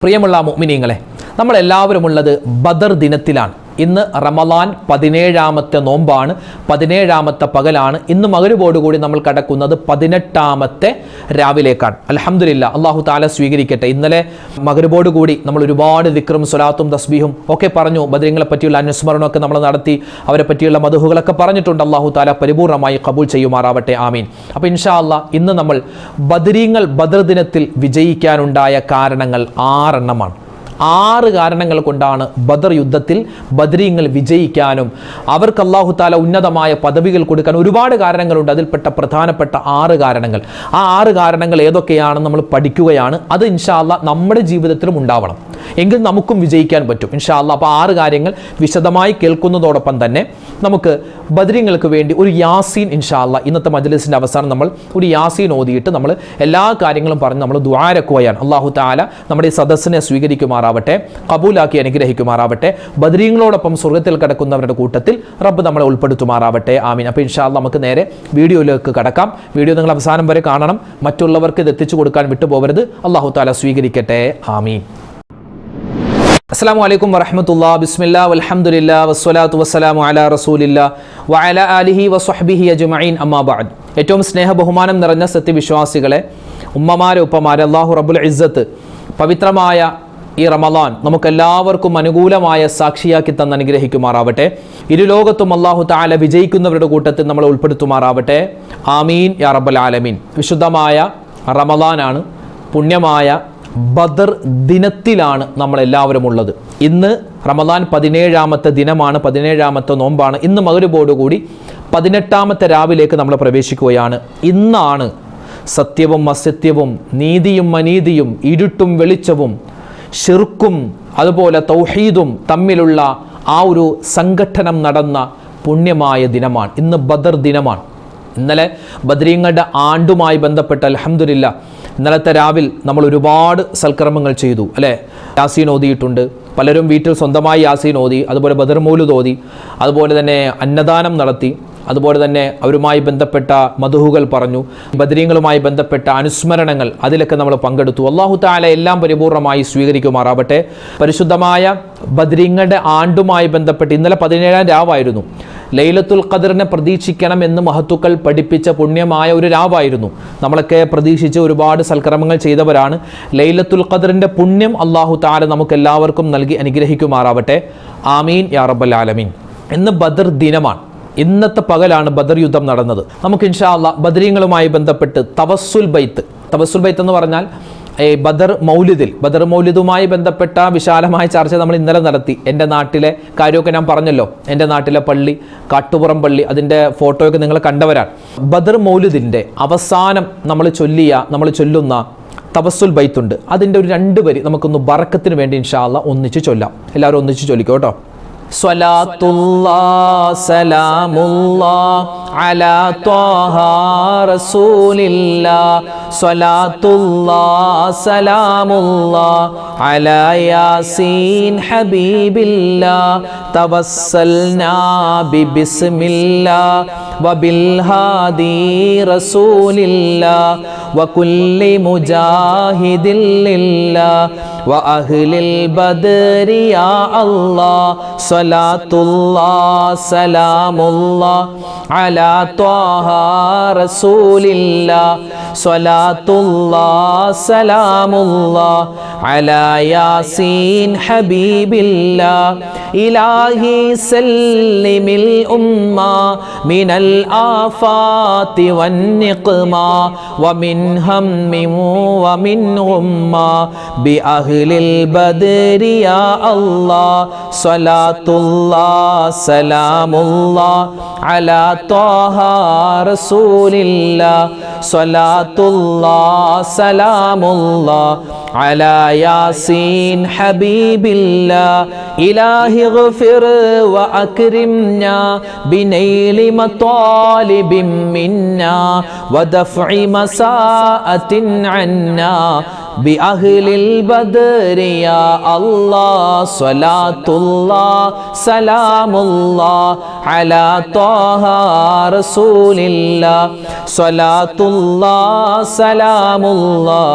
പ്രിയമുള്ള മുഅ്മിനീങ്ങളെ, നമ്മളെല്ലാവരുമുള്ളത് ബദർ ദിനത്തിലാണ്. ഇന്ന് റമളാൻ 17ാമത്തെ നോമ്പാണ്, 17ാമത്തെ പകലാണ്. ഇന്ന് മഗ്‌രിബോടുകൂടി നമ്മൾ കടക്കുന്നത് 18ാമത്തെ രാവിലേക്കാണ്. അൽഹംദുലില്ലാഹ്, അല്ലാഹു തആല സ്വീകരിക്കട്ടെ. ഇന്നലെ മഗ്‌രിബോടുകൂടി നമ്മൾ ഒരുപാട് ദിക്റും സ്വലാത്തും തസ്ബീഹും ഒക്കെ പറഞ്ഞു. ബദരീങ്ങളെ പറ്റിയുള്ള അനുസ്മരണമൊക്കെ നമ്മൾ നടത്തി, അവരെ പറ്റിയുള്ള മദ്ഹുകളൊക്കെ പറഞ്ഞിട്ടുണ്ട്. അല്ലാഹു തആല പരിപൂർണമായി ഖബൂൽ ചെയ്യുമാറാവട്ടെ, ആമീൻ. അപ്പോൾ ഇൻഷാ അല്ലാഹ് ഇന്ന് നമ്മൾ ബദരീങ്ങൾ ബദർ ദിനത്തിൽ വിജയിക്കാനുണ്ടായ കാരണങ്ങൾ 6 എണ്ണമാണ്. 6 കാരണങ്ങൾ കൊണ്ടാണ് ബദർ യുദ്ധത്തിൽ ബദരീങ്ങൾ വിജയിക്കാനും അവർക്ക് അല്ലാഹു തആല ഉന്നതമായ പദവികൾ കൊടുക്കാൻ ഒരുപാട് കാരണങ്ങളുണ്ട്. അതിൽപ്പെട്ട പ്രധാനപ്പെട്ട 6 കാരണങ്ങൾ. ആ 6 കാരണങ്ങൾ ഏതൊക്കെയാണെന്ന് നമ്മൾ പഠിക്കുകയാണ്. അത് ഇൻഷാ അല്ലാഹ് നമ്മുടെ ജീവിതത്തിലും ഉണ്ടാവണം, എങ്കിൽ നമുക്കും വിജയിക്കാൻ പറ്റും ഇൻഷാ അല്ലാഹ്. അപ്പോൾ 6 കാര്യങ്ങൾ വിശദമായി കേൾക്കുന്നതോടൊപ്പം തന്നെ നമുക്ക് ബദരീങ്ങൾക്ക് വേണ്ടി ഒരു യാസീൻ ഇൻഷാ അല്ലാഹ് ഇന്നത്തെ മജ്‌ലിസിന്റെ അവസാനം നമ്മൾ ഒരു യാസീൻ ഓതിയിട്ട് നമ്മൾ എല്ലാ കാര്യങ്ങളും പറഞ്ഞ് നമ്മൾ ദുആരക്കുകയാണ്. അല്ലാഹു തആല നമ്മുടെ ഈ സദസ്സിനെ സ്വീകരിക്കുമാറാവട്ടെ, ഖബൂലാക്കി അനുഗ്രഹിക്കുമാറാവട്ടെ. ബദരീങ്ങളോടൊപ്പം സ്വർഗ്ഗത്തിൽ കടക്കുന്നവരുടെ കൂട്ടത്തിൽ റബ്ബ് നമ്മളെ ഉൾപ്പെടുത്തുമാറാവട്ടെ, ആമീൻ. അപ്പോൾ ഇൻഷാ അല്ലാഹ് നമുക്ക് നേരെ വീഡിയോയിലേക്ക് കടക്കാം. വീഡിയോ നിങ്ങൾ അവസാനം വരെ കാണണം, മറ്റുള്ളവർക്ക് ഇത് എത്തിച്ചു കൊടുക്കാൻ വിട്ടുപോകരുത്. അല്ലാഹു തആല സ്വീകരിക്കട്ടെ, ആമീൻ. അസ്സലാമു അലൈക്കും വറഹ്മത്തുള്ളാഹി. ബിസ്മില്ലാ വൽഹംദുലില്ലാ വസ്സലാത്തു വസ്സലാമു അലാ റസൂലില്ലാ വഅലാ ആലിഹി വസ്വഹ്ബിഹി അജ്മഈൻ, അമ്മാ ബഅദ്. ഏറ്റവും സ്നേഹ ബഹുമാനം നിറഞ്ഞ സത്യവിശ്വാസികളെ, ഉമ്മമാരെ, ഉപ്പമാരെ, അല്ലാഹു റബ്ബുൽ ഇസ്സത്ത് പവിത്രമായ ഈ റമളാൻ നമുക്കെല്ലാവർക്കും അനുകൂലമായ സാക്ഷിയാക്കി തന്ന് അനുഗ്രഹിക്കുമാറാവട്ടെ. ഇരുലോകത്തും അല്ലാഹു തആല വിജയിക്കുന്നവരുടെ കൂട്ടത്തിൽ നമ്മളെ ഉൾപ്പെടുത്തുമാറാവട്ടെ, ആമീൻ യാ റബ്ബൽ ആലമീൻ. വിശുദ്ധമായ റമളാനാണ്, പുണ്യമായ ബദർ ദിനത്തിലാണ് നമ്മളെല്ലാവരും ഉള്ളത്. ഇന്ന് റമളാൻ 17ാമത്തെ ദിനമാണ്, 17ാമത്തെ നോമ്പാണ്. ഇന്ന് മഗ്‌രിബോടുകൂടി 18ാമത്തെ രാവിലേക്ക് നമ്മൾ പ്രവേശിക്കുകയാണ്. ഇന്നാണ് സത്യവും അസത്യവും, നീതിയും അനീതിയും, ഇരുട്ടും വെളിച്ചവും, ശിർക്കും അതുപോലെ തൗഹീദും തമ്മിലുള്ള ആ ഒരു സംഘട്ടനം നടന്ന പുണ്യമായ ദിനമാണ്. ഇന്ന് ബദർ ദിനമാണ്. ഇന്നലെ ബദരീങ്ങളുടെ ആണ്ടുമായി ബന്ധപ്പെട്ട് അൽഹംദുലില്ലാഹ് ഇന്നലത്തെ രാവിൽ നമ്മൾ ഒരുപാട് സൽക്കർമ്മങ്ങൾ ചെയ്തു, അല്ലേ? യാസീൻ ഓതിയിട്ടുണ്ട്. പലരും വീട്ടിൽ സ്വന്തമായി യാസീൻ ഓതി, അതുപോലെ ബദർ മൗലിദ് ഓതി, അതുപോലെ തന്നെ അന്നദാനം നടത്തി, അതുപോലെ തന്നെ അവരുമായി ബന്ധപ്പെട്ട മദ്ഹുകൾ പറഞ്ഞു, ബദരീങ്ങളുമായി ബന്ധപ്പെട്ട അനുസ്മരണങ്ങൾ അതിലൊക്കെ നമ്മൾ പങ്കെടുത്തു. അല്ലാഹു തആല എല്ലാം പരിപൂർണമായി സ്വീകരിക്കുമാറാവട്ടെ. പരിശുദ്ധമായ ബദരീങ്ങളുടെ ആണ്ടുമായി ബന്ധപ്പെട്ട് ഇന്നലെ 17ാം രാവായിരുന്നു. ലൈലത്തുൽ ഖദറിനെ പ്രതീക്ഷിക്കണം എന്ന് മഹത്തുക്കൾ പഠിപ്പിച്ച പുണ്യമായ ഒരു രാവായിരുന്നു. നമ്മളൊക്കെ പ്രതീക്ഷിച്ച് ഒരുപാട് സൽക്കർമ്മങ്ങൾ ചെയ്തവരാണ്. ലൈലത്തുൽ ഖദറിന്റെ പുണ്യം അല്ലാഹു തആല നമുക്ക് എല്ലാവർക്കും നൽകി അനുഗ്രഹിക്കുമാറാവട്ടെ, ആമീൻ യാ റബ്ബൽ ആലമീൻ. ഇന്ന് ബദർ ദിനമാണ്. ഇന്നത്തെ പകലാണ് ബദർ യുദ്ധം നടന്നത്. നമുക്ക് ഇൻഷാ അല്ലാഹ് ബദരീങ്ങളുമായി ബന്ധപ്പെട്ട് തവസ്സുൽ ബൈത്ത് എന്ന് പറഞ്ഞാൽ ബദർ മൗലിദുമായി ബന്ധപ്പെട്ട വിശാലമായ ചർച്ച നമ്മൾ ഇന്നലെ നടത്തി. എൻ്റെ നാട്ടിലെ കാര്യമൊക്കെ ഞാൻ പറഞ്ഞല്ലോ. എൻ്റെ നാട്ടിലെ പള്ളി, കാട്ടുപുറം പള്ളി, അതിൻ്റെ ഫോട്ടോയൊക്കെ നിങ്ങൾ കണ്ടവരാണ്. ബദർ മൗലിദിൻ്റെ അവസാനം നമ്മൾ ചൊല്ലുന്ന തവസ്സുൽ ബൈത്തുണ്ട്. അതിൻ്റെ ഒരു 2 വരി നമുക്കൊന്ന് ബറക്കത്തിന് വേണ്ടി ഇൻഷാ അല്ലാഹ് ഒന്നിച്ച് ചൊല്ലാം. എല്ലാവരും ഒന്നിച്ച് ചൊല്ലിക്കോ കേട്ടോ. സ്വലാത്തുല്ലാഹ് സലാമുല്ലാഹ് അലാ ത്വാഹ റസൂലില്ലാഹ് സ്വലാത്തുല്ലാഹ് സലാമുല്ലാഹ് അലാ യാസീൻ ഹബീബില്ലാഹ് തവസ്സൽനാ ബിസ്മില്ലാഹ് വബിൽ ഹാദി റസൂലില്ലാഹ് വകുല്ലി മുജാഹിദിൻ ലില്ലാഹ് വഅഹ്ലിൽ ബദരി യാ അല്ലാഹ് സ്വലാത്തുല്ലാഹ് സലാമുല്ലാഹ് അലാ ത്വാഹ റസൂലില്ലാഹ് സ്വലാത്തുല്ലാഹ് സലാമുല്ലാഹ് അലാ യാസീൻ ഹബീബില്ലാഹ് ഇലാഹി സല്ലിമിൽ ഉമ്മ മിനൽ ആഫാതി വന്നിഖ്മ വമിൻ ഹമ്മിൻ വമിൻ ഗുമ്മ ബിഅഹ്ലിൽ ബദരി യാ അല്ലാഹ് സ്വലാത്തുല്ലാഹ് സലാമുല്ലാഹ് അലാ ത്വാഹ റസൂലില്ലാഹ് സ്വലാത്തുല്ലാഹ് സലാമുല്ലാഹ് അലാ യാസീൻ ഹബീബില്ലാഹ് ഇലാഹി ഗഫിർ വഅക്രിംനാ ബിനൈലി മത്വാലിബിൻ മിന്നാ വദഫഇ മസാഅത്തിൻ അന്നാ بأهل البدر يا الله صلاة الله سلام الله على طه رسول الله صلاة الله سلام الله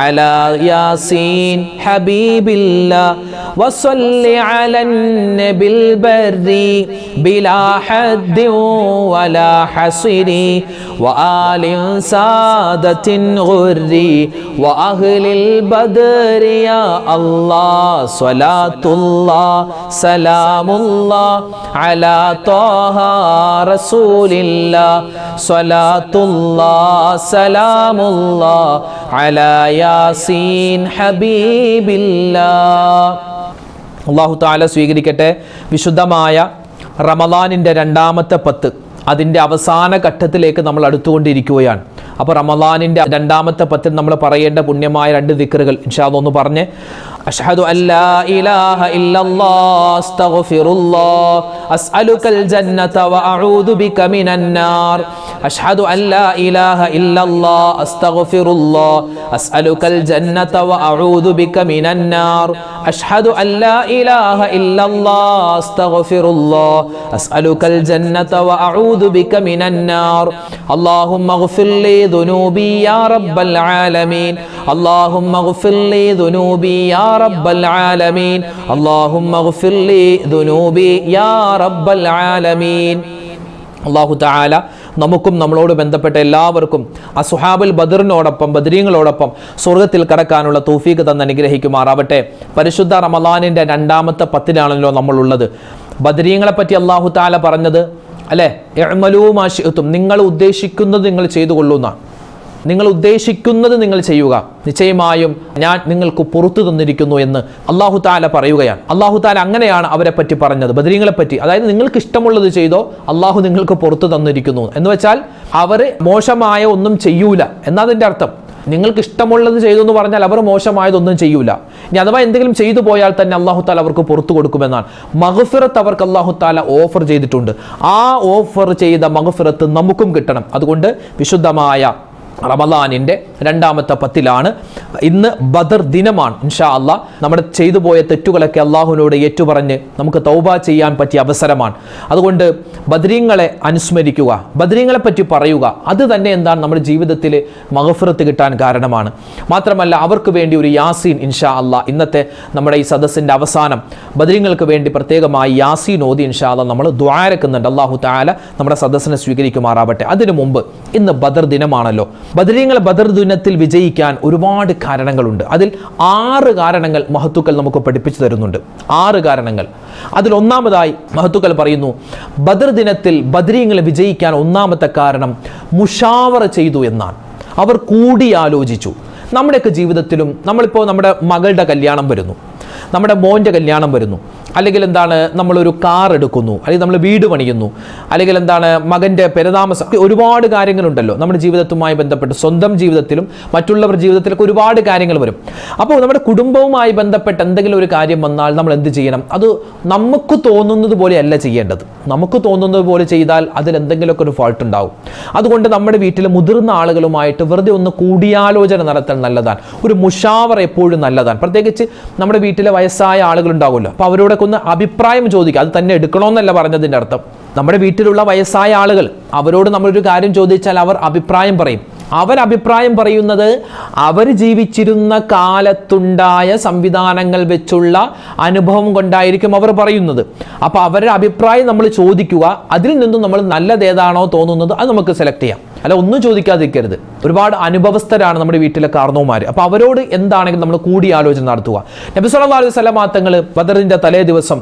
على ياسين حبيب الله وصل على النبي البر بلا حد ولا حصر وآل سادة غر وأهل البدر يا الله صلاة الله سلام الله على طه رسول الله صلاة الله سلام الله على ياسين حبيب الله. അല്ലാഹു തആല സ്വീകരിക്കട്ടെ. വിശുദ്ധമായ റമളാനിൻ്റെ രണ്ടാമത്തെ 10 അതിൻ്റെ അവസാന ഘട്ടത്തിലേക്ക് നമ്മൾ അടുത്തുകൊണ്ടിരിക്കുകയാണ്. അപ്പോൾ റമളാനിൻ്റെ രണ്ടാമത്തെ 10 നമ്മൾ പറയേണ്ട പുണ്യമായ 2 ദിക്റുകൾ ഇൻഷാ അല്ലാഹ് ഒന്ന് പറഞ്ഞേ. അഷ്ഹദു അല്ലാ ഇലാഹ ഇല്ലല്ലാഹ് അസ്തഗ്ഫിറുല്ലാഹ് അസ്അലുകൽ ജന്നത വഅഊദു ബിക മിനൻ നാർ അഷ്ഹദു അല്ലാ ഇലാഹ ഇല്ലല്ലാഹ് അസ്തഗ്ഫിറുല്ലാഹ് അസ്അലുകൽ ജന്നത വഅഊദു ബിക മിനൻ നാർ അഷ്ഹദു അല്ലാ ഇലാഹ ഇല്ലല്ലാഹ് അസ്തഗ്ഫിറുല്ലാഹ് അസ്അലുകൽ ജന്നത വഅഊദു ബിക മിനൻ നാർ അല്ലാഹുമ്മഗ്ഫിർ ലി ദുനൂബി യാ റബ്ബൽ ആലമീൻ اللهم اغفر لي ذنوبي يا رب العالمين اللهم اغفر لي ذنوبي يا رب العالمين. അല്ലാഹു തആല നമുക്കും നമ്മളോട് ബന്ധപ്പെട്ട എല്ലാവർക്കും അസ്ഹാബുൽ ബദറിനോടൊപ്പം ബദരീങ്ങളോടൊപ്പം സ്വർഗ്ഗത്തിൽ കടക്കാനുള്ള തൗഫീഖ് തന്ന് അനുഗ്രഹിക്കുമാറാവട്ടെ. പരിശുദ്ധ റമളാനിൻ്റെ രണ്ടാമത്തെ 10-ലാണല്ലോ നമ്മൾ ഉള്ളത്. ബദരീങ്ങളെ പറ്റി അല്ലാഹു തആല പറഞ്ഞത് അല്ലേ, ഇഅ്മലൂ മാ ശിഅ്തും, നിങ്ങൾ ഉദ്ദേശിക്കുന്നത് നിങ്ങൾ ചെയ്തു കൊള്ളുന്ന, നിങ്ങൾ ഉദ്ദേശിക്കുന്നത് നിങ്ങൾ ചെയ്യുക, നിശ്ചയമായും ഞാൻ നിങ്ങൾക്ക് പുറത്തു തന്നിരിക്കുന്നു എന്ന് അല്ലാഹു തആല പറയുകയാണ്. അല്ലാഹു തആല അങ്ങനെയാണ് അവരെ പറ്റി പറഞ്ഞത്, ബദരീങ്ങളെ പറ്റി. അതായത് നിങ്ങൾക്ക് ഇഷ്ടമുള്ളത് ചെയ്തോ, അല്ലാഹു നിങ്ങൾക്ക് പുറത്തു തന്നിരിക്കുന്നു എന്ന് വെച്ചാൽ അവർ മോശമായ ഒന്നും ചെയ്യൂല എന്നതിൻ്റെ അർത്ഥം. നിങ്ങൾക്ക് ഇഷ്ടമുള്ളത് ചെയ്തു എന്ന് പറഞ്ഞാൽ അവർ മോശമായതൊന്നും ചെയ്യൂല. ഇനി അഥവാ എന്തെങ്കിലും ചെയ്തു പോയാൽ തന്നെ അല്ലാഹു തആല അവർക്ക് പുറത്തു കൊടുക്കുമെന്നാണ്. മഗ്ഫിറത്ത് അവർക്ക് അല്ലാഹു തആല ഓഫർ ചെയ്തിട്ടുണ്ട്. ആ ഓഫർ ചെയ്ത മഗ്ഫിറത്ത് നമുക്കും കിട്ടണം. അതുകൊണ്ട് വിശുദ്ധമായ റമളാനിൻ്റെ രണ്ടാമത്തെ 10-ലാണ്. ഇന്ന് ബദർ ദിനമാണ്. ഇൻഷാ അല്ലാഹ് നമ്മുടെ ചെയ്തു പോയ തെറ്റുകളൊക്കെ അള്ളാഹുവിനോട് ഏറ്റുപറഞ്ഞ് നമുക്ക് തൗബ ചെയ്യാൻ പറ്റിയ അവസരമാണ്. അതുകൊണ്ട് ബദരീങ്ങളെ അനുസ്മരിക്കുക, ബദരീങ്ങളെ പറ്റി പറയുക. അത് തന്നെ എന്താണ് നമ്മുടെ ജീവിതത്തിൽ മഗ്ഫിറത്ത് കിട്ടാൻ കാരണമാണ്. മാത്രമല്ല അവർക്ക് വേണ്ടി ഒരു യാസീൻ ഇൻഷാ അല്ലാഹ് ഇന്നത്തെ നമ്മുടെ ഈ സദസ്സിൻ്റെ അവസാനം ബദരീങ്ങൾക്ക് വേണ്ടി പ്രത്യേകമായി യാസീൻ ഓതി ഇൻഷാ അല്ലാഹ് നമ്മൾ ദുആരക്കുന്നുണ്ട്. അല്ലാഹു തആല നമ്മുടെ സദസ്സിനെ സ്വീകരിക്കുമാറാവട്ടെ. അതിനു മുമ്പ് ഇന്ന് ബദർ ദിനമാണല്ലോ. ബദരീങ്ങൾ ബദർ ദിനത്തിൽ വിജയിക്കാൻ ഒരുപാട് കാരണങ്ങളുണ്ട്. അതിൽ 6 കാരണങ്ങൾ മഹത്തുക്കൾ നമുക്ക് പഠിപ്പിച്ചു തരുന്നുണ്ട്. 6 കാരണങ്ങൾ. അതിൽ ഒന്നാമതായി മഹത്തുക്കൾ പറയുന്നു, ബദർ ദിനത്തിൽ ബദരീങ്ങൾ വിജയിക്കാൻ ഒന്നാമത്തെ കാരണം മുഷാവറ ചെയ്തു എന്നാണ്. അവർ കൂടിയാലോചിച്ചു. നമ്മുടെയൊക്കെ ജീവിതത്തിലും നമ്മളിപ്പോൾ നമ്മുടെ മകളുടെ കല്യാണം വരുന്നു, നമ്മുടെ മോൻ്റെ കല്യാണം വരുന്നു, അല്ലെങ്കിൽ എന്താണ് നമ്മളൊരു കാർ എടുക്കുന്നു, അല്ലെങ്കിൽ നമ്മൾ വീട് പണിയുന്നു, അല്ലെങ്കിൽ എന്താണ് മകൻ്റെ പെരതാമസം, ഒരുപാട് കാര്യങ്ങളുണ്ടല്ലോ നമ്മുടെ ജീവിതത്തുമായി ബന്ധപ്പെട്ട്. സ്വന്തം ജീവിതത്തിലും മറ്റുള്ളവരുടെ ജീവിതത്തിലൊക്കെ ഒരുപാട് കാര്യങ്ങൾ വരും. അപ്പോൾ നമ്മുടെ കുടുംബവുമായി ബന്ധപ്പെട്ട് എന്തെങ്കിലും ഒരു കാര്യം വന്നാൽ നമ്മൾ എന്ത് ചെയ്യണം? അത് നമുക്ക് തോന്നുന്നത് പോലെയല്ല ചെയ്യേണ്ടത്. നമുക്ക് തോന്നുന്നത് പോലെ ചെയ്താൽ അതിൽ എന്തെങ്കിലുമൊക്കെ ഒരു ഫോൾട്ട് ഉണ്ടാവും. അതുകൊണ്ട് നമ്മുടെ വീട്ടിലെ മുതിർന്ന ആളുകളുമായിട്ട് വെറുതെ ഒന്ന് കൂടിയാലോചന നടത്താൻ നല്ലതാണ്. ഒരു മുഷാവറ എപ്പോഴും നല്ലതാണ്. പ്രത്യേകിച്ച് നമ്മുടെ വീട്ടിലെ വയസ്സായ ആളുകളുണ്ടാവുമല്ലോ, അപ്പോൾ അവരോടൊക്കെ ഒന്ന് അഭിപ്രായം ചോദിക്കുക. അത് തന്നെ എടുക്കണമെന്നല്ല പറഞ്ഞതിൻ്റെ അർത്ഥം. നമ്മുടെ വീട്ടിലുള്ള വയസ്സായ ആളുകൾ, അവരോട് നമ്മളൊരു കാര്യം ചോദിച്ചാൽ അവർ അഭിപ്രായം പറയും. അവരഭിപ്രായം പറയുന്നത് അവർ ജീവിച്ചിരുന്ന കാലത്തുണ്ടായ സംവിധാനങ്ങൾ വെച്ചുള്ള അനുഭവം കൊണ്ടായിരിക്കും അവർ പറയുന്നത്. അപ്പോൾ അവരുടെ അഭിപ്രായം നമ്മൾ ചോദിക്കുക. അതിൽ നിന്നും നമ്മൾ നല്ലതേതാണോ തോന്നുന്നത് അത് നമുക്ക് സെലക്ട് ചെയ്യാം. അല്ല, ഒന്നും ചോദിക്കാതിരിക്കരുത്. ഒരുപാട് അനുഭവസ്ഥരാണ് നമ്മുടെ വീട്ടിലെ കാരണവന്മാർ. അപ്പോൾ അവരോട് എന്താണെങ്കിലും നമ്മൾ കൂടിയാലോചന നടത്തുക. നബി സല്ലല്ലാഹു അലൈഹി വസല്ലം തങ്ങൾ ബദറിൻ്റെ തലേ ദിവസം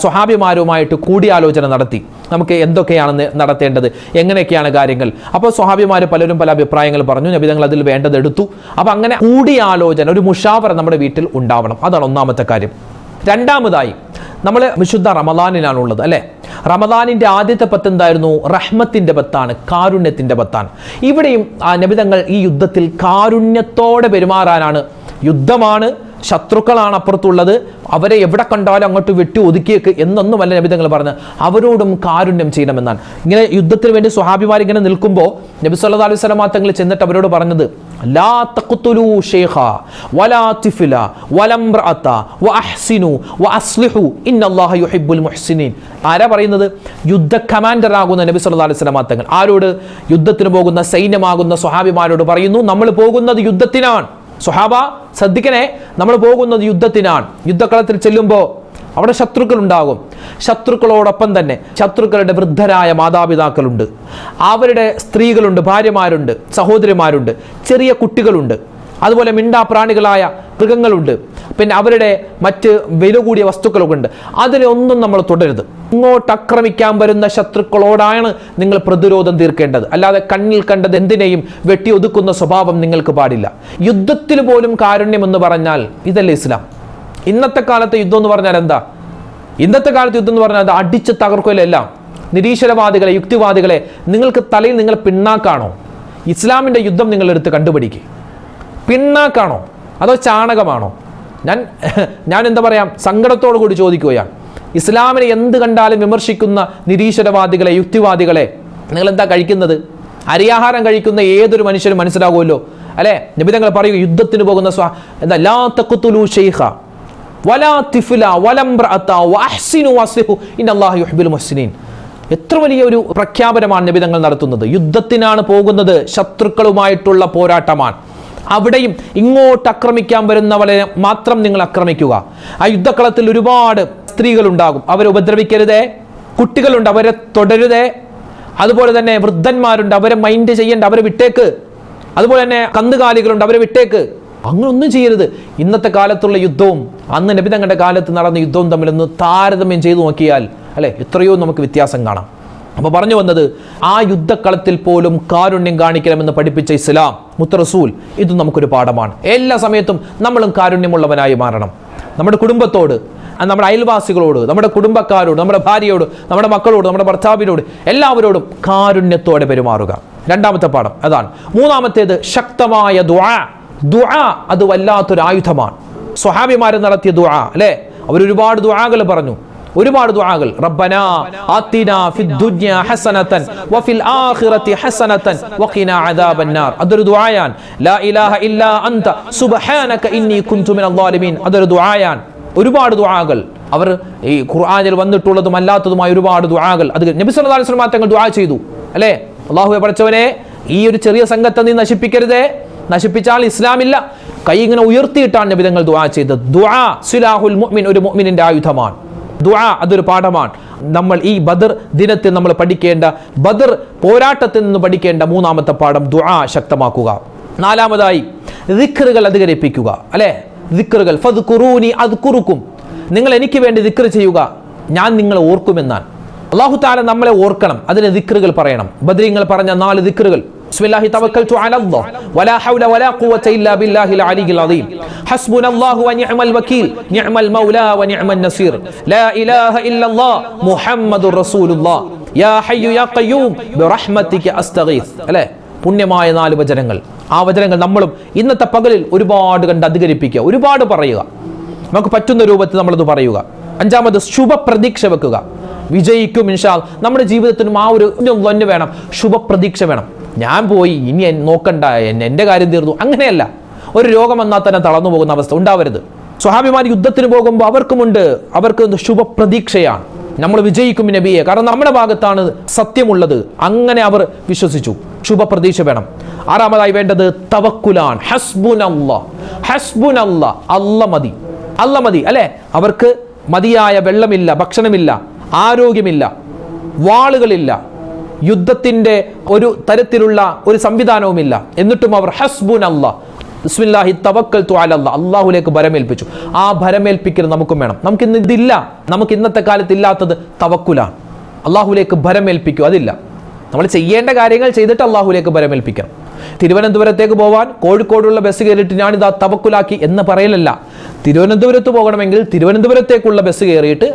സ്വഹാബിമാരുമായിട്ട് കൂടിയാലോചന നടത്തി. നമുക്ക് എന്തൊക്കെയാണ് നടത്തേണ്ടത്, എങ്ങനെയൊക്കെയാണ് കാര്യങ്ങൾ. അപ്പോൾ സ്വഹാബിമാർ പലരും പല അഭിപ്രായങ്ങൾ പറഞ്ഞു. നബി തങ്ങൾ അതിൽ വേണ്ടത് എടുത്തു. അപ്പോൾ അങ്ങനെ കൂടിയാലോചന, ഒരു മുഷാവറ നമ്മുടെ വീട്ടിൽ ഉണ്ടാവണം. അതാണ് ഒന്നാമത്തെ കാര്യം. രണ്ടാമതായി, നമ്മൾ വിശുദ്ധ റമളാനിലാണുള്ളത് അല്ലേ. റമളാനിൻ്റെ ആദ്യത്തെ 10 എന്തായിരുന്നു? റഹ്മത്തിൻ്റെ 10ആണ്, കാരുണ്യത്തിൻ്റെ 10ആണ്. ഇവിടെയും നബി തങ്ങൾ ഈ യുദ്ധത്തിൽ കാരുണ്യത്തോടെ പെരുമാറാനാണ്. യുദ്ധമാണ്, ശത്രുക്കളാണ് അപ്പുറത്തുള്ളത്, അവരെ എവിടെ കണ്ടാലും അങ്ങോട്ട് വെട്ടി ഒതുക്കിയേക്ക് എന്നൊന്നുമല്ല നബി തങ്ങൾ പറഞ്ഞത്. അവരോടും കാരുണ്യം ചെയ്യണമെന്നാണ്. ഇങ്ങനെ യുദ്ധത്തിന് വേണ്ടി സ്വഹാബിമാർ ഇങ്ങനെ നിൽക്കുമ്പോൾ നബി സല്ലല്ലാഹു അലൈഹി വസല്ലം തങ്ങൾ ചെന്നിട്ട് അവരോട് പറഞ്ഞത്, ലാ തഖ്തുലൂ ശൈഖ വലാ തിഫ്ല വലംറഅത വഅഹ്സിനു വഅസ്ലിഹു ഇന്നല്ലാഹ യുഹിബ്ബുൽ മുഹ്സിനീൻ. ആരാ പറയുന്നത്? യുദ്ധ കമാൻഡർ ആകുന്ന നബി സല്ലല്ലാഹു അലൈഹി വസല്ലം തങ്ങൾ ആരോട്? യുദ്ധത്തിന് പോകുന്ന സൈന്യമാകുന്ന സ്വഹാബിമാരോട് പറയുന്നു, നമ്മൾ പോകുന്നത് യുദ്ധത്തിനാണ്. സ്വഹാബ ശ്രദ്ധിക്കണേ, നമ്മൾ പോകുന്നത് യുദ്ധത്തിനാണ്. യുദ്ധക്കളത്തിൽ ചെല്ലുമ്പോൾ അവിടെ ശത്രുക്കൾ ഉണ്ടാകും. ശത്രുക്കളോടൊപ്പം തന്നെ ശത്രുക്കളുടെ വൃദ്ധരായ മാതാപിതാക്കളുണ്ട്, അവരുടെ സ്ത്രീകളുണ്ട്, ഭാര്യമാരുണ്ട്, സഹോദരിമാരുണ്ട്, ചെറിയ കുട്ടികളുണ്ട്, അതുപോലെ മിണ്ടാപ്രാണികളായ മൃഗങ്ങളുണ്ട്, പിന്നെ അവരുടെ മറ്റ് വില കൂടിയ വസ്തുക്കളൊക്കെ ഉണ്ട്. അതിലൊന്നും നമ്മൾ തുടരുത്. ഇങ്ങോട്ട് ആക്രമിക്കാൻ വരുന്ന ശത്രുക്കളോടാണ് നിങ്ങൾ പ്രതിരോധം തീർക്കേണ്ടത്. അല്ലാതെ കണ്ണിൽ കണ്ടത് എന്തിനേയും വെട്ടി ഒതുക്കുന്ന സ്വഭാവം നിങ്ങൾക്ക് പാടില്ല. യുദ്ധത്തിൽ പോലും കാരുണ്യം എന്ന് പറഞ്ഞാൽ ഇതല്ലേ ഇസ്ലാം? ഇന്നത്തെ കാലത്തെ യുദ്ധം എന്ന് പറഞ്ഞാൽ എന്താ? ഇന്നത്തെ കാലത്ത് യുദ്ധം എന്ന് പറഞ്ഞാൽ അടിച്ച് തകർക്കുകയല്ല. നിരീശ്വരവാദികളെ, യുക്തിവാദികളെ നിങ്ങൾക്ക് തലയിൽ നിങ്ങൾ പിണ്ണാക്കാണോ? ഇസ്ലാമിൻ്റെ യുദ്ധം നിങ്ങൾ എടുത്ത് കണ്ടുപിടിക്കുക. പിണ്ണാക്കാണോ അതോ ചാണകമാണോ? ഞാൻ എന്താ പറയാം, സങ്കടത്തോടു കൂടി ചോദിക്കുകയാണ്. ഇസ്ലാമിനെ എന്ത് കണ്ടാലും വിമർശിക്കുന്ന നിരീശ്വരവാദികളെ, യുക്തിവാദികളെ നിങ്ങൾ എന്താ കഴിക്കുന്നത്? അരിയാഹാരം കഴിക്കുന്ന ഏതൊരു മനുഷ്യനും മനസ്സിലാകുമല്ലോ അല്ലെ? നബി തങ്ങൾ പറയുക, യുദ്ധത്തിന് പോകുന്ന എന്താ, ലാ തഖ്തുലൂ ശൈഖ വലാ തിഫ്ല വലംറഅത വഅഹ്സിനു വഅസ്ലിഹു ഇന്നല്ലാഹ യുഹിബ്ബുൽ മുഹ്സിനീൻ. എത്ര വലിയ ഒരു പ്രഖ്യാപനമാണ് നബി തങ്ങൾ നടത്തുന്നത്. യുദ്ധത്തിനാണ് പോകുന്നത്, ശത്രുക്കളുമായിട്ടുള്ള പോരാട്ടമാണ്. അവിടെയും ഇങ്ങോട്ട് ആക്രമിക്കാൻ വരുന്നവരെ മാത്രം നിങ്ങൾ ആക്രമിക്കുക. ആ യുദ്ധക്കളത്തിൽ ഒരുപാട് സ്ത്രീകളുണ്ടാകും, അവരെ ഉപദ്രവിക്കരുതേ. കുട്ടികളുണ്ട്, അവരെ തുടരുതേ. അതുപോലെ തന്നെ വൃദ്ധന്മാരുണ്ട്, അവരെ മൈൻഡ് ചെയ്യേണ്ട, അവരെ വിട്ടേക്ക്. അതുപോലെ തന്നെ കന്നുകാലികളുണ്ട്, അവരെ വിട്ടേക്ക്. അങ്ങനൊന്നും ചെയ്യരുത്. ഇന്നത്തെ കാലത്തുള്ള യുദ്ധവും അന്ന് നബി തങ്ങളുടെ കാലത്ത് നടന്ന യുദ്ധവും തമ്മിലൊന്ന് താരതമ്യം ചെയ്തു നോക്കിയാൽ അല്ലെ എത്രയോ നമുക്ക് വ്യത്യാസം കാണാം. അപ്പോൾ പറഞ്ഞു വന്നത്, ആ യുദ്ധക്കളത്തിൽ പോലും കാരുണ്യം കാണിക്കണമെന്ന് പഠിപ്പിച്ച ഇസ്ലാം മുത്ത റസൂൽ, ഇത് നമുക്കൊരു പാഠമാണ്. എല്ലാ സമയത്തും നമ്മളും കാരുണ്യമുള്ളവനായി മാറണം. നമ്മുടെ കുടുംബത്തോട്, നമ്മുടെ അയൽവാസികളോട്, നമ്മുടെ കുടുംബക്കാരോട്, നമ്മുടെ ഭാര്യയോട്, നമ്മുടെ മക്കളോട്, നമ്മുടെ ഭർത്താവിനോട്, എല്ലാവരോടും കാരുണ്യത്തോടെ പെരുമാറുക. രണ്ടാമത്തെ പാഠം അതാണ്. മൂന്നാമത്തേത് ശക്തമായ ദുആ. ദുആ അത് വല്ലാത്തൊരു ആയുധമാണ്. സ്വഹാബിമാരെ നടത്തിയ ദുആ അല്ലേ, അവരൊരുപാട് ദുആകൾ പറഞ്ഞു, ഒരുപാട് ദുആകൾ. റബ്ബനാ ആതിനാ ഫിദ്ദുനിയ ഹസനതൻ വഫിൽ ആഖിറതി ഹസനതൻ വഖിനാ അദാബന്നാർ. അതൊരു ദുആയാണ്. ലാ ഇലാഹ ഇല്ലാ അൻത സുബ്ഹാനക ഇന്നി കുൻതു മിനൽ ളാലിമീൻ. അതൊരു ദുആയാണ്. ഒരുപാട് ദുആകൾ അവർ ഈ ഖുർആനിൽ വന്നിട്ടുള്ളതും അല്ലാത്തതുമായ ഒരുപാട് ദുആകൾ അത് നബി സല്ലല്ലാഹു അലൈഹി വസല്ലം തങ്ങൾ ദുആ ചെയ്തു അല്ലേ. അല്ലാഹുവേ പഠിച്ചവനെ, ഈ ഒരു ചെറിയ സംഘത്തെ നീ നശിപ്പിക്കരുതേ, നശിപ്പിച്ചാൽ ഇസ്ലാമില്ല. കൈ ഇങ്ങനെ ഉയർത്തിയിട്ടാണ് നബി തങ്ങൾ ദുആ ചെയ്തത്. ദുആ സിലാഹുൽ മുഅ്മിൻ, ഒരു മുഅ്മിനിന്റെ ആയുധമാണ്. ദുആ അതൊരു പാഠമാണ്. നമ്മൾ ഈ ബദർ ദിനത്തിൽ നമ്മൾ പഠിക്കേണ്ട, ബദർ പോരാട്ടത്തിൽ നിന്ന് പഠിക്കേണ്ട മൂന്നാമത്തെ പാഠം ദുആ ശക്തമാക്കുക. നാലാമതായി ദിക്റുകൾ അധികരിപ്പിക്കുക അല്ലേ. ദിക്റുകൾ, ഫദ്കുറൂനി അദ്കുറുക്കും, നിങ്ങൾ എനിക്ക് വേണ്ടി ദിക്ർ ചെയ്യുക, ഞാൻ നിങ്ങളെ ഓർക്കുമെന്നാണ്. അല്ലാഹു തആല നമ്മളെ ഓർക്കണം, അതിന് ദിക്റുകൾ പറയണം. ബദരീങ്ങൾ പറഞ്ഞ 4 ദിക്റുകൾ: ബിസ്മില്ലാഹി തവക്കൽതു അലല്ലാഹ് വലാ ഹൗല വലാ ഖുവത ഇല്ലാ ബില്ലാഹിൽ അലിയിൽ അദീം, ഹസ്ബുനല്ലാഹു വനിഅമൽ വകീൽ, നിഅമൽ മൗലാ വനിഅമൻ നസീർ, ലാ ഇലാഹ ഇല്ലല്ലാഹ് മുഹമ്മദുർ റസൂലുള്ളാഹ്, യാ ഹയ്യു യാ ഖയ്യൂം ബിറഹ്മതിക അസ്തഗീസ് അല്ലേ. പുണ്യമായ 4 വചനങ്ങൾ. ആ വചനങ്ങൾ നമ്മളും ഇന്നത്തെ പകലിൽ ഒരുപാട് കണ്ട് അധികരിപ്പിക്കുക, ഒരുപാട് പറയുക, നമുക്ക് പറ്റുന്ന രൂപത്തിൽ നമ്മളത് പറയുക. അഞ്ചാമത് ശുഭപ്രതീക്ഷ വെക്കുക. വിജയിക്കും ഇൻഷാ അല്ലാഹ്. നമ്മുടെ ജീവിതത്തിനും ആ ഒരു തന്നെ വേണം, ശുഭപ്രതീക്ഷ വേണം. ഞാൻ പോയി, ഇനി നോക്കണ്ട, എൻ്റെ കാര്യം തീർന്നു, അങ്ങനെയല്ല. ഒരു രോഗം വന്നാൽ തന്നെ തളർന്നു പോകുന്ന അവസ്ഥ ഉണ്ടാവരുത്. സ്വഹാബിമാർ യുദ്ധത്തിന് പോകുമ്പോൾ അവർക്ക് ശുഭപ്രതീക്ഷയാണ്. നമ്മൾ വിജയിക്കും നബിയെ, കാരണം നമ്മുടെ ഭാഗത്താണ് സത്യമുള്ളത്. അങ്ങനെ അവർ വിശ്വസിച്ചു. ശുഭപ്രതീക്ഷ വേണം. ആറാമതായി വേണ്ടത് തവക്കുലാണ്. ഹസ്ബുനല്ലാഹ്, ഹസ്ബുനല്ലാഹ്, അല്ല മതി, അല്ല മതി അല്ലെ. അവർക്ക് മതിയായ വെള്ളമില്ല, ഭക്ഷണമില്ല, ആരോഗ്യമില്ല, വാളുകളില്ല, യുദ്ധത്തിന്റെ ഒരു തരത്തിലുള്ള ഒരു സംവിധാനവുമില്ല. എന്നിട്ടും അവർ ഹസ്ബുനല്ലാഹ്, ബിസ്മില്ലാഹി തവക്കൽതു അലല്ലാഹ്, അല്ലാഹുവിലേക്ക് ഭരമേൽപ്പിച്ചു. ആ ഭരമേൽപ്പിക്കൽ നമുക്കും വേണം. നമുക്കിന്ന് ഇതില്ല. നമുക്ക് ഇന്നത്തെ കാലത്ത് ഇല്ലാത്തത് തവക്കുലാണ്. അല്ലാഹുവിലേക്ക് ഭരമേൽപ്പിക്കുക, അതില്ല. നമ്മൾ ചെയ്യേണ്ട കാര്യങ്ങൾ ചെയ്തിട്ട് അല്ലാഹുവിലേക്ക് ഭരമേൽപ്പിക്കണം. തിരുവനന്തപുരത്തേക്ക് പോകാൻ കോഴിക്കോടുള്ള ബസ് കയറിയിട്ട് ഞാനിതാ തവക്കുലാക്കി എന്ന് പറയലല്ല. തിരുവനന്തപുരത്ത് പോകണമെങ്കിൽ തിരുവനന്തപുരത്തേക്കുള്ള ബസ് കയറിയിട്ട്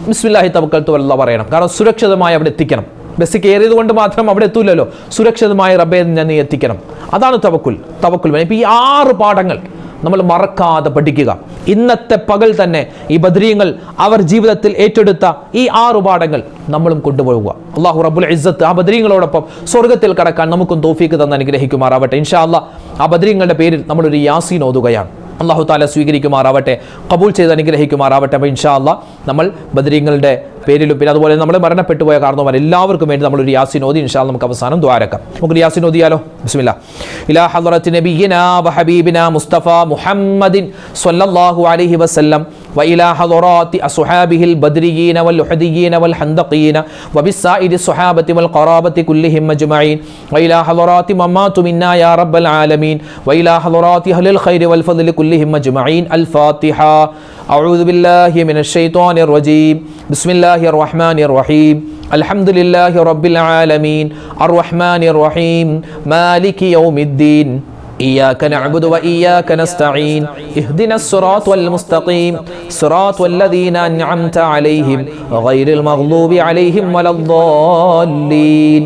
ബിസ്മില്ലാഹി തവക്കൽതു അലല്ലാഹ് പറയണം. കാരണം സുരക്ഷിതമായി അവിടെ എത്തിക്കണം. ബസ് കയറിയത് കൊണ്ട് മാത്രം അവിടെ എത്തൂലല്ലോ, സുരക്ഷിതമായി റബ്ബേ ഞാൻ നീ എത്തിക്കണം. അതാണ് തവക്കുൽ. തവക്കുൽ ഇപ്പൊ ഈ 6 പാഠങ്ങൾ നമ്മൾ മറക്കാതെ പഠിക്കുക. ഇന്നത്തെ പകൽ തന്നെ ഈ ബദ്രീങ്ങൾ അവർ ജീവിതത്തിൽ ഏറ്റെടുത്ത ഈ 6 പാഠങ്ങൾ നമ്മളും കൊണ്ടുപോകുക. അല്ലാഹു റബ്ബുൽ ഇസ്സത്ത് ആ ബദ്രീങ്ങളോടൊപ്പം സ്വർഗ്ഗത്തിൽ കടക്കാൻ നമുക്കും തൗഫീഖ് തന്ന് അനുഗ്രഹിക്കുമാറാവട്ടെ. ഇൻഷാ അല്ലാഹ് ആ ബദ്രീങ്ങളുടെ പേരിൽ നമ്മളൊരു യാസീൻ ഓതുകയാണ്. അല്ലാഹു തആല സ്വീകരിക്കുമാറാവട്ടെ, കബൂൽ ചെയ്ത് അനുഗ്രഹിക്കുമാറാവട്ടെ. അപ്പോൾ ഇൻഷാ അല്ലാഹ് നമ്മൾ ബദ്രീങ്ങളുടെ പേരിലും പിന്നെ അതുപോലെ നമ്മൾ മരണപ്പെട്ടു പോയ കാരണവന്മാർ എല്ലാവർക്കും വേണ്ടി നമ്മളൊരു യാസീൻ ഓതി ഇൻഷാ അല്ലാഹ് നമുക്ക് അവസാനം ദുആരക്കാം. നമുക്ക് യാസീൻ ഓതിയാലോ? ബിസ്മില്ലാ. ഇലാ ഹദ്റത്തി നബിയിനാ വഹബീബിനാ മുസ്തഫ മുഹമ്മദിൻ സ്വല്ലല്ലാഹു അലൈഹി വസല്ലം وإلى حضرات أصحابه البدريين واللحديين والحندقيين وبالسائر الصحابة والقرابة كلهم أجمعين وإلى حضرات من ماتوا منا يا رب العالمين وإلى حضرات أهل الخير والفضل كلهم أجمعين. الفاتحة. أعوذ بالله من الشيطان الرجيم. بسم الله الرحمن الرحيم. الحمد لله رب العالمين الرحمن الرحيم مالك يوم الدين إياك نعبد وإياك نستعين اهدنا الصراط المستقيم صراط الذين أنعمت عليهم غير المغضوب عليهم ولا الضالين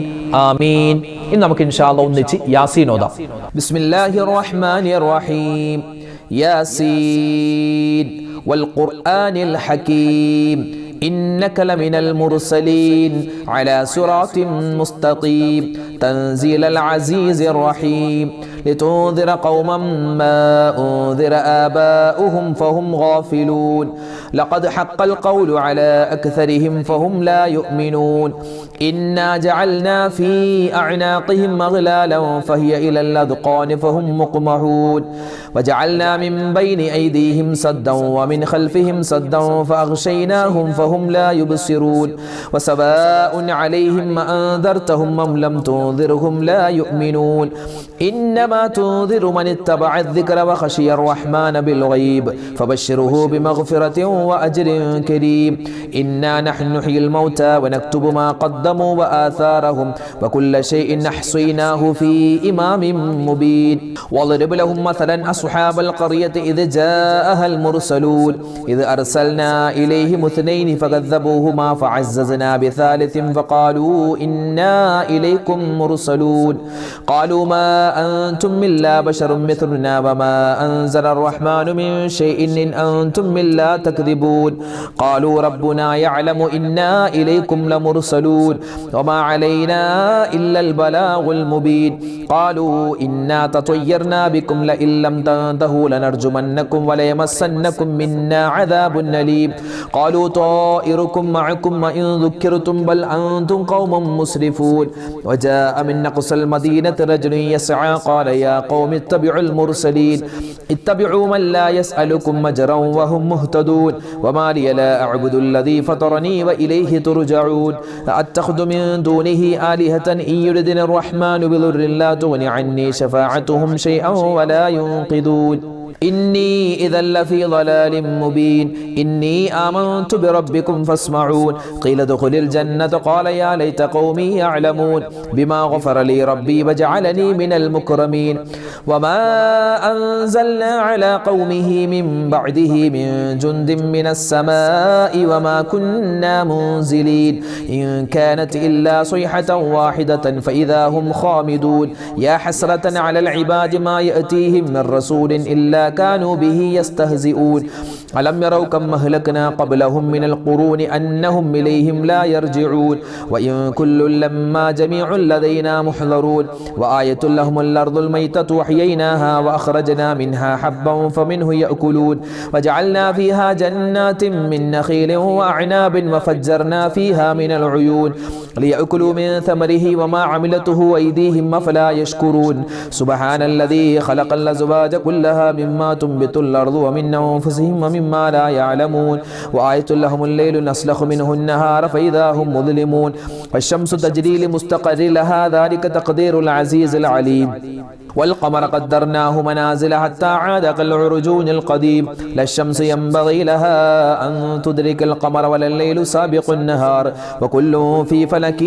آمين. إن നമുക്ക് ഇൻഷാ അല്ലാഹ് ഒന്നിച്ച് യാസീൻ ഓതാം. ബിസ്മില്ലാഹിർ റഹ്മാനിർ റഹീം. യാസീൻ വൽഖുർആനിൽ ഹകീം إنك لمن المرسلين على صراط مستقيم تنزيل العزيز الرحيم لتنذر قوما ما أنذر آباؤهم فهم غافلون لقد حق القول على أكثرهم فهم لا يؤمنون إنا جعلنا في أعناقهم أغلالا فهي إلى الأذقان فهم مقمحون وجعلنا من بين أيديهم سدا ومن خلفهم سدا فأغشيناهم فهم لا يبصرون وسواء عليهم أنذرتهم أم لم تنذرهم لا يؤمنون إنما تنذر من اتبع الذكر وخشي الرحمن بالغيب فبشره بمغفرة وأجر كريم. إنا نحن نحيي الموتى ونكتب ما قدموا وآثارهم وكل شيء نحصيناه في إمام مبين. واضرب لهم مثلا أصحاب القرية إذ جاءها المرسلون إذ أرسلنا إليهم 2 فكذبوهما فعززنا بثالث فقالوا إنا إليكم مرسلون قالوا ما أنتم إلا بشر مثلنا وما أنزل الرحمن من شيء إن أنتم إلا تكذبون قالوا ربنا يعلم إنا إليكم لمرسلون وما علينا إلا البلاغ المبين قالوا إنا تطيرنا بكم لئن لم تنتهوا لنرجمنكم وليمسنكم منا عذاب أليم قالوا طائركم معكم وإن ذكرتم بل أنتم قوم مسرفون وجاء من أقصى المدينة رجل يسعى قال يا قوم اتبعوا المرسلين اتبعوا من لا يسألكم أجرا وهم مهتدون وما لي لا أعبد الذي فطرني وإليه ترجعون أتخذ من دونه آلهة إن يردني الرحمن بضر لا تغن عني شفاعتهم شيئا ولا ينقذون إني إذا لفي ضلال مبين إني آمنت بربكم فاسمعون قيل ادخل الجنة قال يا ليت قومي يعلمون بما غفر لي ربي وجعلني من المكرمين وما أنزلنا على قومه من بعده من جند من السماء وما كنا منزلين إن كانت إلا صيحة واحدة فإذا هم خامدون يا حسرة على العباد ما يأتيهم من رسول إلا كانوا به يستهزئون ألم يروا كم أهلكنا قبلهم من القرون أنهم إليهم لا يرجعون وإن كل لما جميع لدينا محضرون وآية لهم الأرض الميتة وحييناها وأخرجنا منها حبا فمنه يأكلون وجعلنا فيها جنات من نخيل وأعناب وفجرنا فيها من العيون ليأكلوا من ثمره وما عملته أيديهم فلا يشكرون سبحان الذي خلق الأزواج كلها مما تنبت الأرض ومن أنفسهم ومما لا يعلمون وآية لهم الليل نسلخ منه النهار فإذا هم مظلمون والشمس تجري لمستقر لها ذلك تقدير العزيز العليم والقمر قدرناه منازل حتى عاد كالعرجون القديم لا الشمس ينبغي لها أن تدرك القمر ولا الليل سابق النهار وكل في فلك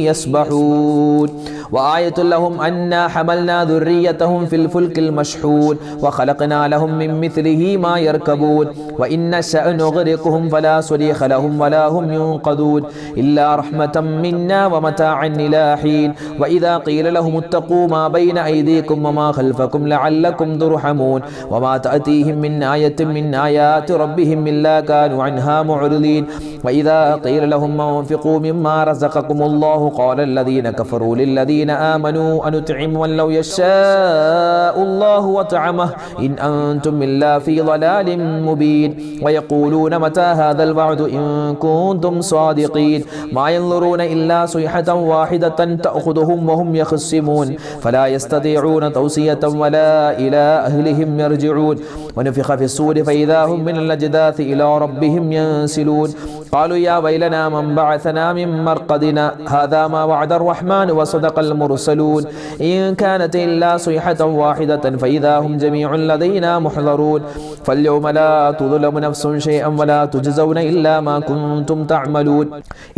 يسبحون وآية لهم أنا حملنا ذريتهم في الفلك المشحون وخلقنا لهم من مثله ما يركبون وإن نشأ نغرقهم فلا صريخ لهم ولا هم ينقذون إلا رحمة منا ومتاعا إلى حين وإذا قيل لهم اتقوا ما بين أيديهم أيديكم وما خلفكم لعلكم ترحمون وما تأتيهم من آية من آيات ربهم إلا كانوا عنها معرضين وإذا قيل لهم أنفقوا مما رزقكم الله قال الذين كفروا للذين آمنوا أنطعم من لو يشاء الله وطعمه إن أنتم إلا في ضلال مبين ويقولون متى هذا الوعد إن كنتم صادقين ما ينظرون إلا صيحة واحدة تأخذهم وهم يخصمون فلا يستطيعون توصية ولا إلى أهلهم يرجعون ونفخ في الصور فإذا هم من الأجداث إلى ربهم ينسلون قالوا يا ويلنا من بعثنا من مرقدنا هذا ما وعد الرحمن وصدق المرسلون إن كانت إلا صيحة واحدة فإذا هم جميع لدينا محضرون فاليوم لا تظلم نفس شيئا ولا تجزون إلا ما كنتم تعملون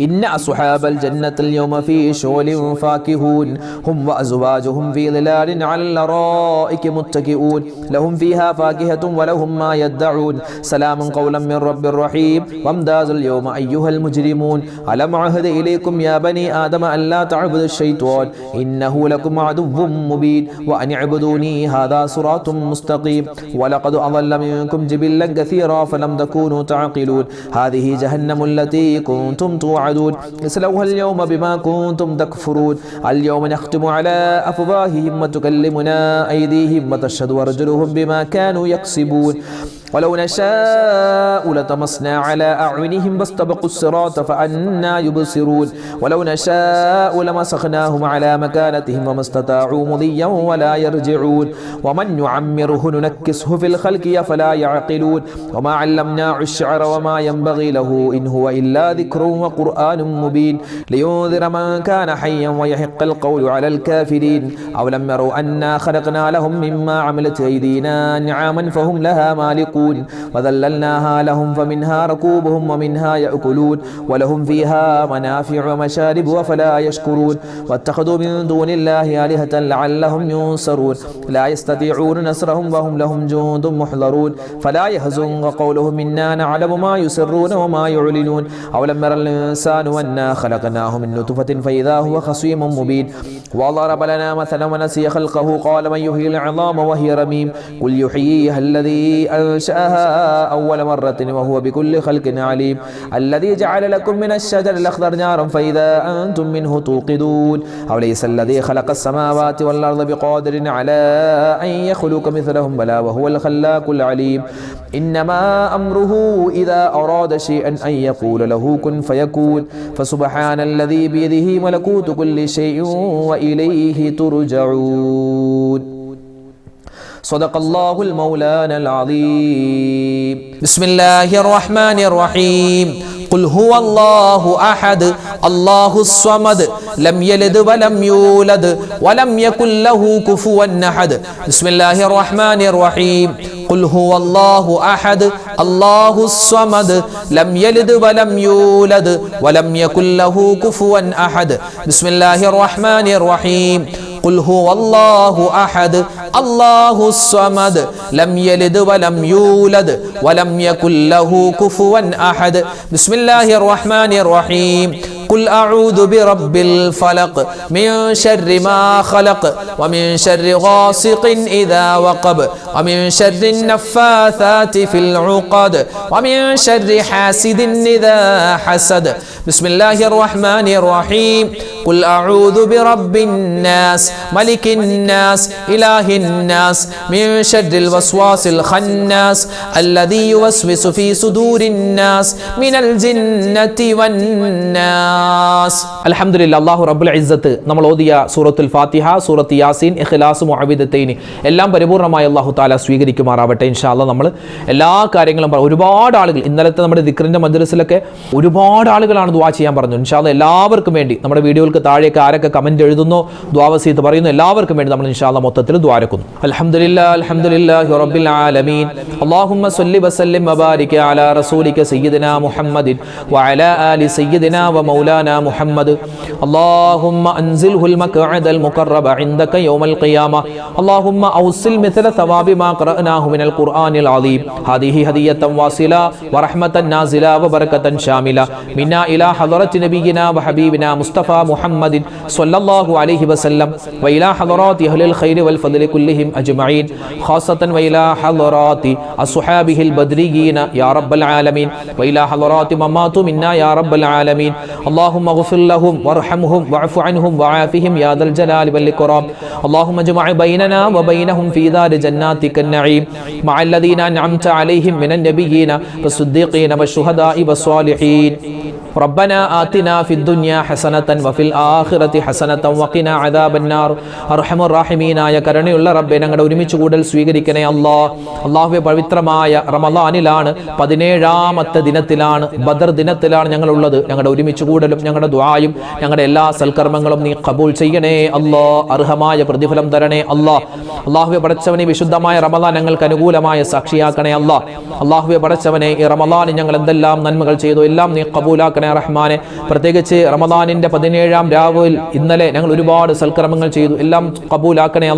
إن أصحاب الجنة اليوم في شغل فاكهون هم وأزواجهم في ظلال على الأرائك متكئون لهم فيها فاكهة ولهم ما يدعون سلام قولا من رب رحيم وامتاز اليوم أيها المجرمون ألم عهد إليكم يا بني آدم أن لا تعبدوا الشيطان إنه لكم عدو مبين وأن اعبدوني هذا صراط مستقيم ولقد أضل منكم جبلا كثيرا فلم تكونوا تعقلون هذه جهنم التي كنتم توعدون اصلوها اليوم بما كنتم تكفرون اليوم نختم على أفواههم وتكلمنا أيديهم وتشهد أرجلهم بما كانوا يكسبون ولو نشاء لطمسنا على أعينهم فاستبقوا الصراط فأنى يبصرون ولو نشاء لمسخناهم على مكانتهم وما استطاعوا مضيا ولا يرجعون ومن يعمره ننكسه في الخلق أفلا يعقلون وما علمناه الشعر وما ينبغي له إن هو إلا ذكر وقرآن مبين لينذر من كان حيا ويحق القول على الكافرين أولم يروا أنا خلقنا لهم مما عملت أيدينا أنعاما فهم لها مالكون وذللناها لهم فمنها ركوبهم ومنها يأكلون ولهم فيها منافع ومشارب وفلا يشكرون واتخذوا من دون الله آلهة لعلهم ينصرون لا يستطيعون نصرهم وهم لهم جند محضرون فلا يحزنك قولهم إنا نعلم ما يسرون وما يعلنون أولم ير الإنسان أنا خلقناه من نطفة فإذا هو خصيم مبين وضرب لنا مثلا ونسي خلقه قال من يحيي العظام وهي رميم قل يحييها الذي أنشأها أول مرة وهو بكل خلق عليم الذي جعل لكم من الشجر الأخضر نارا فإذا أنتم منه توقدون أوليس الذي خلق السماوات والأرض بقادر على أن يخلق مثلهم بلى وهو الخلاق العليم إنما أمره إذا أراد شيئا أن يقول له كن فيكون فسبحان الذي بيده ملكوت كل شيء وإليه ترجعون صدق الله المولانا العظيم بسم الله الرحمن الرحيم قل هو الله أحد الله الصمد لم يلد ولم يولد ولم يكن له كفوا أحد بسم الله الرحمن الرحيم قل هو الله أحد الله الصمد لم يلد ولم يولد ولم يكن له كفوا أحد بسم الله الرحمن الرحيم قل هو الله أحد الله الصمد لم يلد ولم يولد ولم يكن له كفوا أحد بسم الله الرحمن الرحيم قل أعوذ برب الفلق من شر ما خلق ومن شر غاسق إذا وقب ومن شر النفاثات في العقد ومن شر حاسد إذا حسد بسم الله الرحمن الرحيم قل أعوذ برب الناس ملك الناس إله الناس من شر الوسواس الخناس الذي يوسوس في صدور الناس من الجنة والناس الحمد لله الله رب العزة നമ്മൾ ഓതിയ സൂറത്തുൽ ഫാത്തിഹ സൂറത്ത് യാസീൻ ഇഖ്ലാസ് മുഅവ്വിദത്തൈൻ എല്ലാം പരിപൂർണമായി അല്ലാഹു തആല സ്വീകരിക്കുമാറാവട്ടെ ഇൻഷാ അല്ലാഹ് നമ്മൾ എല്ലാ കാര്യങ്ങളും ഒരുപാട് ആളുകൾ ഇന്നലത്തെ നമ്മുടെ ദിക്റിന്റെ മജ്ലിസിലൊക്കെ ഒരുപാട് ആളുകളാണ് ദുആ ചെയ്യാൻ പറഞ്ഞു ഇൻഷാ അല്ലാഹ് എല്ലാവർക്കും വേണ്ടി നമ്മുടെ വീഡിയോകൾക്ക് താഴേക്ക് ആരൊക്കെ കമന്റ് എഴുതുന്നു ദുആ വസീയത്ത് പറയുന്നു എല്ലാവർക്കും വേണ്ടി നമ്മൾ ഇൻഷാ അല്ലാഹ് മൊത്തത്തിൽ ദുആ രക്കുന്നു അൽഹംദുലില്ലാഹി റബ്ബിൽ ആലമീൻ അല്ലാഹുമ്മ സ്വല്ലി വസല്ലിം വബാരിക് അലാ റസൂലിക സയ്യിദിനാ മുഹമ്മദിൻ വഅലാ ആലി സയ്യിദിനാ വമൗലാനാ مولانا محمد اللهم أنزله المقعد المقرب عندك يوم القيامة اللهم أوصل مثل ثواب ما قرأناه من القرآن العظيم هذه هدية واصلة ورحمة نازلة وبركة شاملة منا إلى حضرة نبينا وحبيبنا مصطفى محمد صلى الله عليه وسلم وإلى حضرات أهل الخير والفضل كلهم أجمعين خاصة وإلى حضرات أصحابه البدريين يا رب العالمين وإلى حضرات من ماتوا منا يا رب العالمين اللهم اغفر لهم وارحمهم واعف عنهم وعافهم يا ذا الجلال والإكرام اللهم اجمع بيننا وبينهم في دار جناتك النعيم مع الذين أنعمت عليهم من النبيين والصديقين والشهداء والصالحين ربنا آتنا في الدنيا حسنة وفي الآخرة حسنة وقنا عذاب النار അർഹമർ റഹീമീനായ കരുണയുള്ള റബ്ബേ ഞങ്ങളുടെ ഒരുമിച്ച് കൂടൽ സ്വീകരിക്കണേ അല്ലാഹുവേ പവിത്രമായ റമളാനിലാണ് 17ാമത്തെ ദിനത്തിലാണ് ബദർ ദിനത്തിലാണ് ഞങ്ങളുള്ളത് ഞങ്ങളുടെ ഒരുമിച്ച് കൂടലും ഞങ്ങളുടെ ദുആയും ഞങ്ങളുടെ എല്ലാ സൽക്കർമ്മങ്ങളും നീ ഖബൂൽ ചെയ്യണേ അർഹമായ പ്രതിഫലം തരണേ അല്ലാഹുവേ പടച്ചവനെ വിശുദ്ധമായ റമളാൻ ഞങ്ങൾക്ക് അനുകൂലമായ സാക്ഷിയാക്കണേ അല്ലാഹുവേ പടച്ചവനെ ഈ റമളാനിൽ ഞങ്ങൾ എന്തെല്ലാം നന്മകൾ ചെയ്തു എല്ലാം നീ ഖബൂലാക്കണേ റഹ്മാനെ പ്രത്യേകിച്ച് റമളാനിന്റെ 17ാം രാവിൽ ഇന്നലെ ഞങ്ങൾ ഒരുപാട് സൽക്കർമ്മങ്ങൾ ചെയ്തു എല്ലാം ഖബൂലാക്കണേ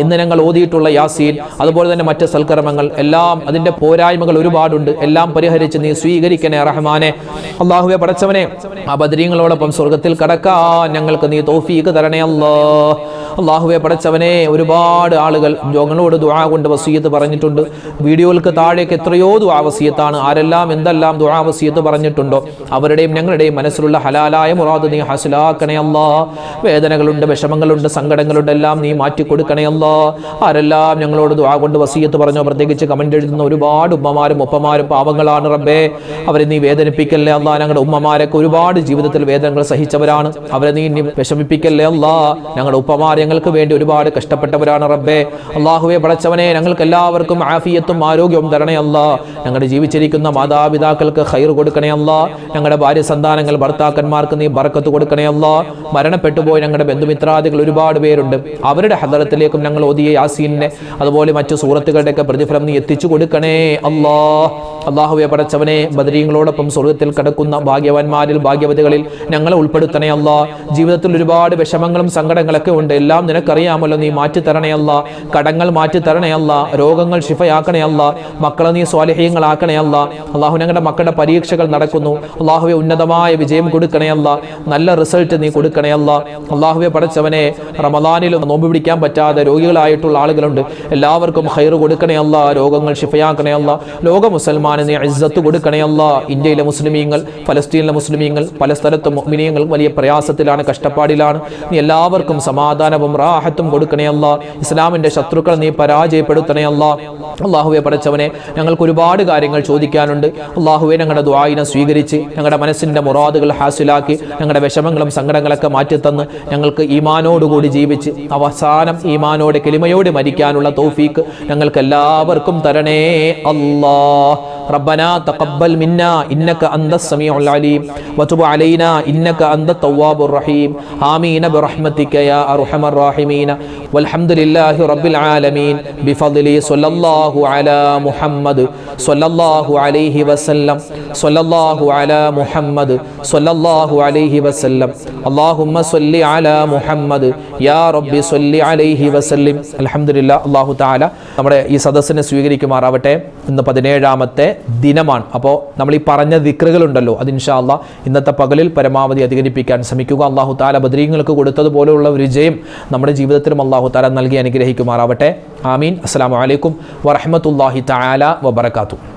ഇന്ന് ഞങ്ങൾ ഓതിയിട്ടുള്ള യാസീൻ അതുപോലെ തന്നെ മറ്റ് സൽക്കർമ്മങ്ങൾ എല്ലാം അതിന്റെ പോരായ്മകൾ ഒരുപാടുണ്ട് എല്ലാം പരിഹരിച്ച് നീ സ്വീകരിക്കണേ റഹ്മാനെ അല്ലാഹുവേ പടച്ചവനെ ആ ബദരീങ്ങളോടൊപ്പം സ്വർഗ്ഗത്തിൽ കടക്കാൻ ഞങ്ങൾക്ക് നീ തൗഫീഖ് തരണേ അല്ലാഹുവേ പടച്ചവനെ ഒരുപാട് ആളുകൾ ഞങ്ങളോട് ദുആ കൊണ്ട് വസിയത്ത് പറഞ്ഞിട്ടുണ്ട് വീഡിയോകൾക്ക് താഴേക്ക് എത്രയോ ദുആ വസിയത്താണ് ആരെല്ലാം എന്തെല്ലാം ദുആ വസിയത്ത് പറഞ്ഞിട്ടുണ്ടോ അവരുടെയും ഞങ്ങളുടെയും മനസ്സിലുള്ള ഹലാലായ മുറാദ് നീ ഹാസിലാക്കണേ വേദനകളുണ്ട് വിഷമങ്ങളുണ്ട് സങ്കടങ്ങളുണ്ട് എല്ലാം നീ മാറ്റി കൊടുക്കണേ ആരെല്ലാം ഞങ്ങളോട് ദുആ കൊണ്ട് വസിയത്ത് പറഞ്ഞോ പ്രത്യേകിച്ച് കമന്റ് എഴുതുന്ന ഒരുപാട് ഉമ്മമാരും ഒപ്പമാരും പാവങ്ങളാണ് റബ്ബേ അവരെ നീ വേദനിപ്പിക്കല്ലേ ഞങ്ങളുടെ ഉമ്മമാരൊക്കെ ഒരുപാട് ജീവിതത്തിൽ വേദനകൾ സഹിച്ചവരാണ് അവരെ നീ വിഷമിപ്പിക്കല്ലേ ഞങ്ങളുടെ ഉപ്പമാർ ഞങ്ങൾക്ക് വേണ്ടി ഒരുപാട് കഷ്ടപ്പെട്ടവരാണ് റബ്ബേ അല്ലാഹുവേ പടച്ചവനെ ഞങ്ങൾക്ക് എല്ലാവർക്കും ആഫിയത്തും ആരോഗ്യവും തരണേ ഞങ്ങളുടെ ജീവിച്ചിരിക്കുന്ന മാതാപിതാക്കൾക്ക് ഖൈർ കൊടുക്കണേ ഞങ്ങളുടെ ഭാര്യ സന്താനങ്ങൾ ഭർത്താക്കന്മാർക്ക് നീ ബർക്കത്ത് കൊടുക്കണേ മരണപ്പെട്ടു പോയി ഞങ്ങളുടെ ബന്ധുമിത്രാദികൾ ഒരുപാട് പേരുണ്ട് അവരുടെ ഹദറത്തിലേക്കും ഞങ്ങൾ ഓതിയ യാസീനെ അതുപോലെ മറ്റു സൂറത്തുകളുടെയൊക്കെ പ്രതിഫലം നീ എത്തിച്ചു കൊടുക്കണേ അല്ലാഹുവേ പടച്ചവനെ ബദരീങ്ങളോടൊപ്പം സ്വർഗ്ഗത്തിൽ കടക്കുന്ന ഭാഗ്യവാന്മാരിൽ ഭാഗ്യവതികളിൽ ഞങ്ങളെ ഉൾപ്പെടുത്തണേ ജീവിതത്തിൽ ഒരുപാട് വിഷമങ്ങളും സങ്കടങ്ങളൊക്കെ ഉണ്ട് എല്ലാം നിനക്കറിയാമല്ലോ നീ മാറ്റി തരണേ കടങ്ങൾ മാറ്റി തരണേ രോഗങ്ങൾ ശിഫയാക്കണേ മക്കളെ നീ സ്വാലിഹീങ്ങളാക്കണേ അല്ലാഹു ഞങ്ങളുടെ മക്കളുടെ പരീക്ഷകൾ നടക്കുന്നു അല്ലാഹുവേ ഉന്നതമായ വിജയം കൊടുക്കണേ നല്ല റിസൾട്ട് നീ കൊടുക്കണേ അല്ലാഹുവേ പടച്ചവനെ റമളാനിലും നോമ്പ് പിടിക്കാൻ പറ്റാതെ രോഗികളായിട്ടുള്ള ആളുകളുണ്ട് എല്ലാവർക്കും ഖൈർ കൊടുക്കണേ രോഗങ്ങൾ ശിഫയാക്കണേ ലോക മുസൽമാന് നീ ഇസ്സത്ത് കൊടുക്കണേ ഇന്ത്യയിലെ മുസ്ലിമീങ്ങൾ ഫലസ്തീനിലെ മുസ്ലിമീങ്ങൾ പല സ്ഥലത്തും മുഅ്മിനീങ്ങൾ വലിയ പ്രയാസത്തിലാണ് കഷ്ടപ്പാടിലാണ് നീ എല്ലാവർക്കും സമാധാനവും റാഹത്തും കൊടുക്കണേ ഇസ്ലാമിന്റെ ശത്രുക്കൾ നീ പരാജയപ്പെടുത്തണേ അല്ലാഹുവേ പടച്ചവനെ ഞങ്ങൾക്ക് ഒരുപാട് കാര്യങ്ങൾ ചോദിക്കാനുണ്ട് അല്ലാഹുവേ ഞങ്ങളുടെ ദുആയിനെ സ്വീകരിച്ച് ഞങ്ങളുടെ മനസ്സിന്റെ മുറാദുകൾ ഹാസിലാക്കി ഞങ്ങളുടെ വിഷമങ്ങളും സങ്കടങ്ങളൊക്കെ മാറ്റിത്തന്ന് ഞങ്ങൾക്ക് ഈമാനോടുകൂടി ജീവിച്ച് അവസാനം ഈമാനോടെ കലിമയോടെ മരിക്കാനുള്ള തൗഫീഖ് ഞങ്ങൾക്ക് എല്ലാവർക്കും തരണേ ربنا تقبل منا إنك أنت السميع العليم وتب علينا إنك أنت التواب الرحيم آمين برحمتك يا أرحم الراحمين والحمد لله رب العالمين بفضل صلى الله على محمد صلى الله عليه وسلم صلى الله على محمد صلى الله عليه وسلم اللهم صل على محمد يا رب صل عليه وسلم الحمد لله الله تعالى നമ്മുടെ ഈ സദസ്സിനെ സ്വീകരിക്കുമാറാവട്ടെ ഇന്ന് 17ാമത്തെ ദിനമാണ് അപ്പോൾ നമ്മൾ ഈ പറഞ്ഞ ദിക്റുകളുണ്ടല്ലോ അത് ഇൻഷാ അല്ലാഹ് ഇന്നത്തെ പകലിൽ പരമാവധി അധികരിപ്പിക്കാൻ ശ്രമിക്കുക അല്ലാഹു തആല ബദരീങ്ങൾക്ക് കൊടുത്തതുപോലെയുള്ള ഒരു വിജയം നമ്മുടെ ജീവിതത്തിലും അല്ലാഹു തആല നൽകി അനുഗ്രഹിക്കുമാറാവട്ടെ ആമീൻ അസ്സലാമു അലൈക്കും വറഹ്മത്തുള്ളാഹി തആല വബറകാതുഹു